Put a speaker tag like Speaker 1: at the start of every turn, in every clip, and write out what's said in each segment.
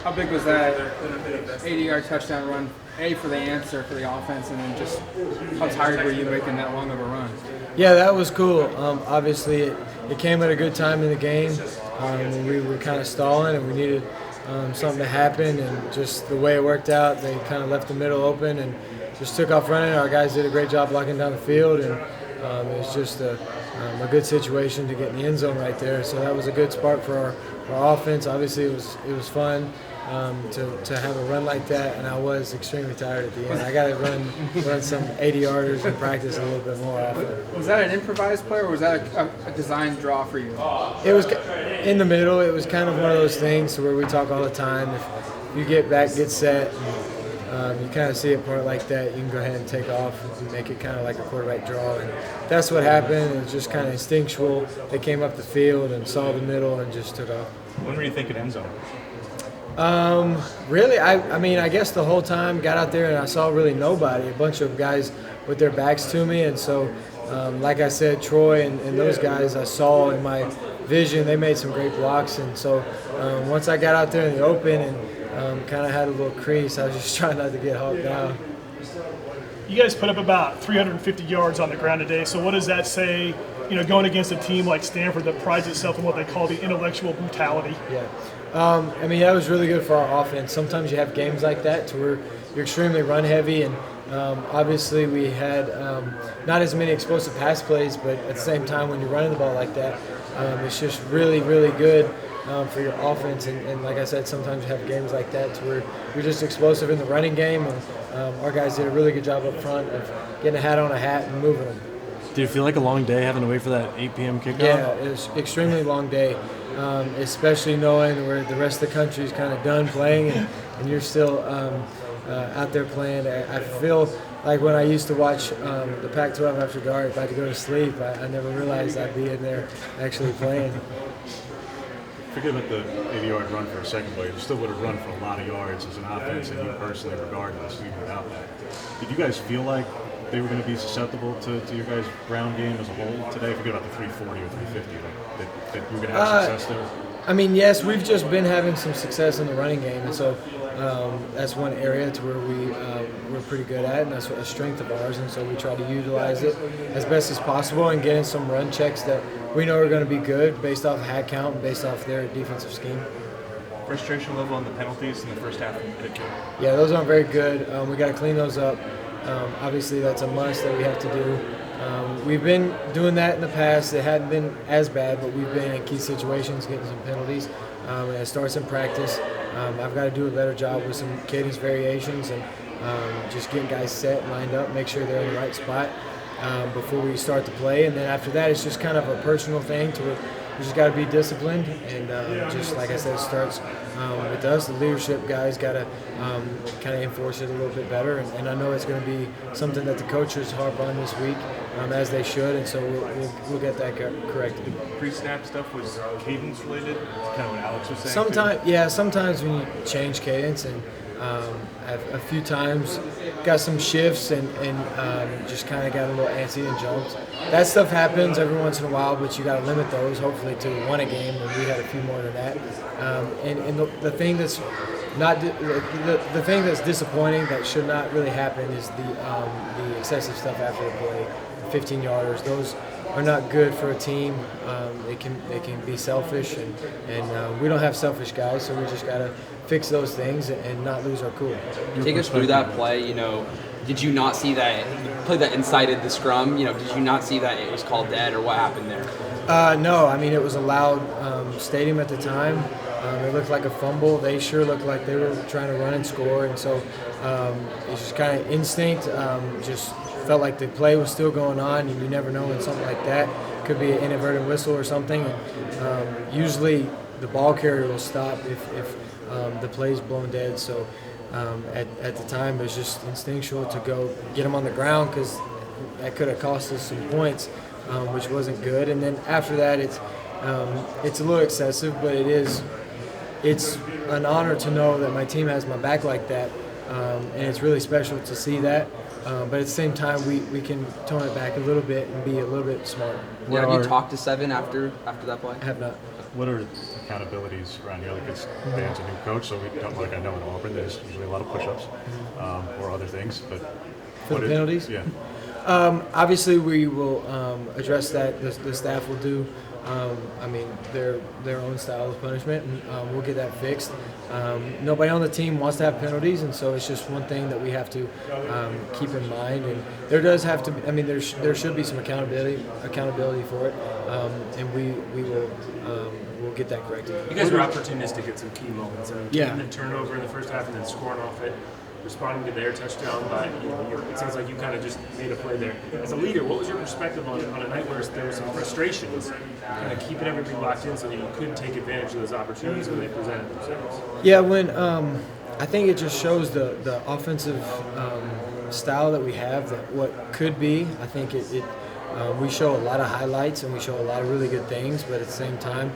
Speaker 1: How big was that 80-yard touchdown run, A, for the answer for the offense, and then just how tired were you making that long of a run?
Speaker 2: Yeah, that was cool. Obviously, it came at a good time in the game. We were kind of stalling, and we needed something to happen. And just the way it worked out, they kind of left the middle open and just took off running. Our guys did a great job blocking down the field, and it was just a good situation to get in the end zone right there. So that was a good spark for our offense. Obviously, it was fun. To have a run like that, and I was extremely tired at the end. I got to run some 80-yarders and practice a little bit more often.
Speaker 1: Was that an improvised play, or was that a designed draw for you?
Speaker 2: It was in the middle. It was kind of one of those things where we talk all the time. If you get back, get set, and you kind of see a part like that, you can go ahead and take off and make it kind of like a quarterback draw. And that's what happened. It was just kind of instinctual. They came up the field and saw the middle and just took off.
Speaker 3: When were you thinking end zone?
Speaker 2: Really, I guess the whole time got out there and I saw really nobody, a bunch of guys with their backs to me. And so, like I said, Troy and those guys I saw in my vision, they made some great blocks. And so once I got out there in the open and kind of had a little crease, I was just trying not to get hawked down.
Speaker 4: You guys put up about 350 yards on the ground today. So what does that say, going against a team like Stanford that prides itself on what they call the intellectual brutality?
Speaker 2: Yeah. That was really good for our offense. Sometimes you have games like that to where you're extremely run heavy, and obviously we had not as many explosive pass plays, but at the same time when you're running the ball like that, it's just really, really good for your offense. And like I said, sometimes you have games like that to where you're just explosive in the running game, and our guys did a really good job up front of getting a hat on a hat and moving them.
Speaker 5: Did it feel like a long day having to wait for that 8 p.m. kickoff?
Speaker 2: Yeah, it was an extremely long day. Especially knowing where the rest of the country is kind of done playing and you're still out there playing. I feel like when I used to watch the Pac-12 after dark, if I had to go to sleep, I never realized I'd be in there actually playing.
Speaker 3: Forget about the 80-yard run for a second, but you still would have run for a lot of yards as an offense, and you personally, regardless, even without that. Did you guys feel like they were going to be susceptible to your guys' ground game as a whole today? Forget about the 340 or 350. That you were going to have success there?
Speaker 2: Yes, we've just been having some success in the running game, and so that's one area to where we're pretty good at, and that's a strength of ours, and so we try to utilize it as best as possible and get in some run checks that we know are going to be good based off hat count and based off their defensive scheme.
Speaker 3: Frustration level on the penalties in the first half?
Speaker 2: Yeah, those aren't very good. We got to clean those up. Obviously, that's a must that we have to do. We've been doing that in the past. It hadn't been as bad, but we've been in key situations getting some penalties. It starts in practice. I've got to do a better job with some cadence variations and just getting guys set, lined up, make sure they're in the right spot before we start to play. And then after that, it's just kind of a personal thing to we just got to be disciplined, and just like I said, it starts with us. The leadership guys got to kind of enforce it a little bit better, and I know it's going to be something that the coaches harp on this week, as they should, and so we'll get that corrected.
Speaker 3: The pre-snap stuff was cadence related, kind of what Alex was saying.
Speaker 2: Sometimes when you change cadence, and a few times got some shifts and just kind of got a little antsy and jumped. That stuff happens every once in a while, but you got to limit those, hopefully, to one a game, and we had a few more than that. And the thing that's the thing that's disappointing that should not really happen is the excessive stuff after the play, 15-yarders. Those are not good for a team. They can be selfish, and we don't have selfish guys, so we just got to fix those things and not lose our cool.
Speaker 6: Take us through that play. Did you not see that play that incited the scrum? Did you not see that it was called dead, or what happened there?
Speaker 2: No, it was a loud stadium at the time. It looked like a fumble. They sure looked like they were trying to run and score, and so it's just kind of instinct. Just felt like the play was still going on, and you never know when something like that could be an inadvertent whistle or something. And usually the ball carrier will stop if the play's blown dead. So at the time, it was just instinctual to go get him on the ground because that could have cost us some points, which wasn't good. And then after that, it's a little excessive, but it's an honor to know that my team has my back like that, and it's really special to see that. But at the same time, we can tone it back a little bit and be a little bit smarter.
Speaker 6: Yeah, have you talked to Seven after that play?
Speaker 2: I have not.
Speaker 3: What are accountabilities around here? Like, it's Dan's a new coach, so we don't, like I know in Auburn, there's usually a lot of push-ups or other things. But
Speaker 2: For the penalties?
Speaker 3: Yeah.
Speaker 2: Obviously, we will address that. The staff will do. I mean, their own style of punishment, and we'll get that fixed. Nobody on the team wants to have penalties, and so it's just one thing that we have to keep in mind. And there does have to be. I mean, there should be some accountability for it, and we will we'll get that corrected.
Speaker 7: You guys were opportunistic at some key moments.
Speaker 2: Yeah.
Speaker 7: The turnover in the first half and then scoring off it, responding to their touchdown. But it sounds like you kind of just made a play there. As a leader, what was your perspective on a night where there was some frustrations, kind of keeping everybody locked in so that you could take advantage of those opportunities when they presented themselves?
Speaker 2: Yeah, when I think it just shows the offensive style that we have, that what could be. I think we show a lot of highlights and we show a lot of really good things, but at the same time,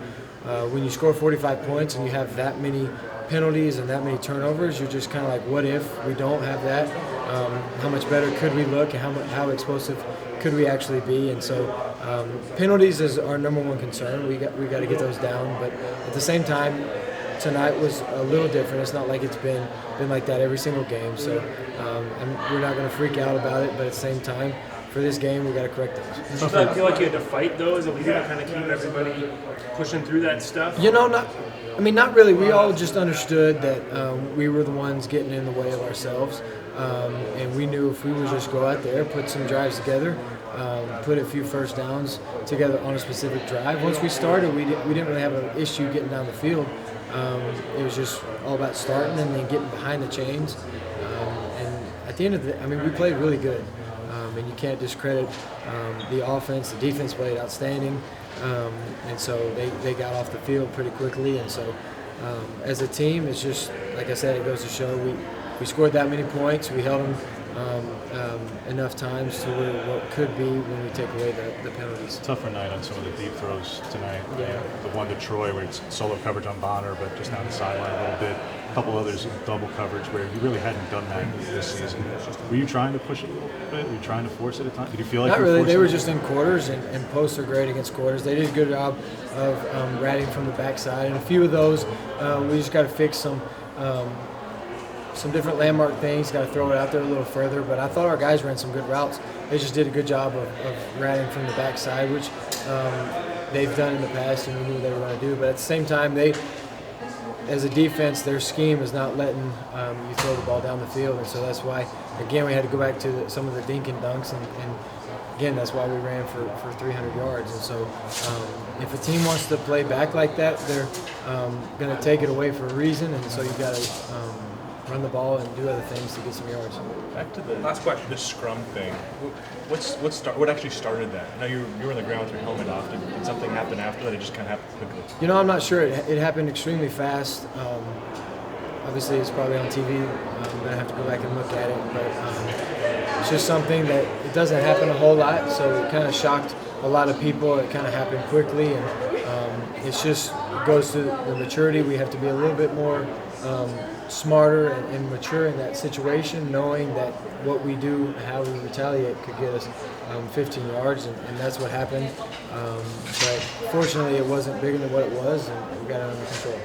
Speaker 2: when you score 45 points and you have that many penalties and that many turnovers, you're just kind of like, what if we don't have that? How much better could we look, and how explosive could we actually be? And so penalties is our number one concern. We got to get those down, but at the same time, tonight was a little different. It's not like it's been like that every single game, so we're not going to freak out about it, but at the same time, for this game, we got to correct those.
Speaker 7: Did you feel like you had to fight, though, as a leader to kind of keep everybody pushing through that stuff?
Speaker 2: Not really. We all just understood that we were the ones getting in the way of ourselves, and we knew if we would just go out there, put some drives together, put a few first downs together on a specific drive. Once we started, we didn't really have an issue getting down the field. It was just all about starting and then getting behind the chains. And at the end of the day, we played really good. And you can't discredit the offense. The defense played outstanding, and so they got off the field pretty quickly. And so, as a team, it's just like I said, it goes to show we scored that many points. We held them enough times to where what could be when we take away the penalties.
Speaker 3: Tougher night on some of the deep throws tonight.
Speaker 2: Yeah.
Speaker 3: The one to Troy where it's solo coverage on Bonner, but just down the sideline a little bit. A couple others in double coverage where you really hadn't done that this season. Were you trying to push it a little bit? Were you trying to force it at times? Did you feel like
Speaker 2: Not
Speaker 3: you were
Speaker 2: really.
Speaker 3: forcing
Speaker 2: They were
Speaker 3: it?
Speaker 2: just in quarters, and posts are great against quarters. They did a good job of ratting from the backside, and a few of those we just got to fix some different landmark things. Got to throw it out there a little further. But I thought our guys ran some good routes. They just did a good job of ratting from the backside, which they've done in the past, and we knew what they were going to do. But at the same time, as a defense, their scheme is not letting you throw the ball down the field, and so that's why, again, we had to go back to some of the dink and dunks, and again, that's why we ran for 300 yards. And so if a team wants to play back like that, they're going to take it away for a reason, and so you've got to run the ball and do other things to get some yards.
Speaker 8: Back to the last question, the scrum thing. What actually started that? I know you were on the ground with your helmet off. Did something happen after that? It just kind of happened quickly.
Speaker 2: I'm not sure. It happened extremely fast. Obviously, it's probably on TV. I'm going to have to go back and look at it. But it's just something that it doesn't happen a whole lot, so it kind of shocked a lot of people. It kind of happened quickly, and it goes to the maturity. We have to be a little bit more smarter and mature in that situation, knowing that what we do and how we retaliate could get us 15 yards, and that's what happened. But fortunately, it wasn't bigger than what it was, and we got it under control.